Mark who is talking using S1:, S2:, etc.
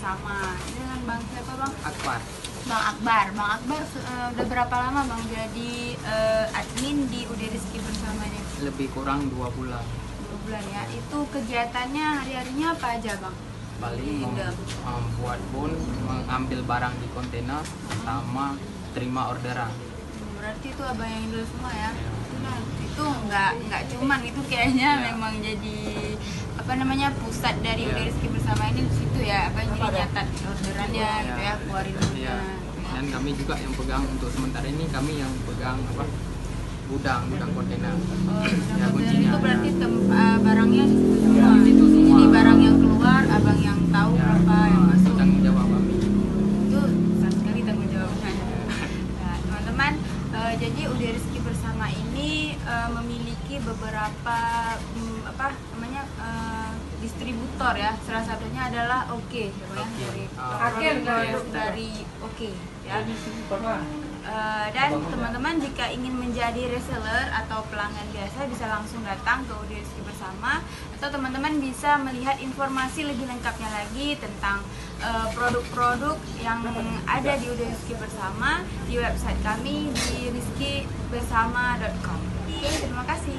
S1: Bersama. Ini dengan Bang siapa Bang?
S2: Akbar.
S1: Bang Akbar. Bang Akbar udah berapa lama Bang jadi admin di UD Rizki Bersama ini?
S2: Lebih kurang 2 bulan.
S1: 2 bulan ya. Itu kegiatannya hari-harinya apa aja Bang?
S2: Paling membuat bun, mengambil barang di kontainer, sama terima orderan.
S1: Berarti itu abang yang dulu semua ya? Nah, itu nggak cuman itu kayaknya memang jadi apa namanya pusat dari UD Rizki Bersama ini di situ ya, apa yang jadi nyatat orderannya gitu ya, keluarin duitnya.
S2: Dan kami juga yang pegang untuk sementara ini, kami yang pegang apa gudang kontainer. Ya, kuncinya
S1: itu berarti barangnya di situ semua.
S2: Di situ semua.
S1: Jadi barang yang keluar abang yang tahu berapa yang masuk.
S2: Tanggung jawab kami.
S1: Itu besar sekali tanggung jawabnya. Nah, teman-teman, jadi UD Rizki Bersama ini memiliki beberapa apa namanya distributor ya. Salah satunya adalah Oke, dari Oke ya. Dan teman-teman jika ingin menjadi reseller atau pelanggan biasa bisa langsung datang ke UD Rizki Bersama, atau teman-teman bisa melihat informasi lebih lengkapnya lagi tentang produk-produk yang ada di UD Rizki Bersama di website kami di rizkibersama.com. Oke, terima kasih.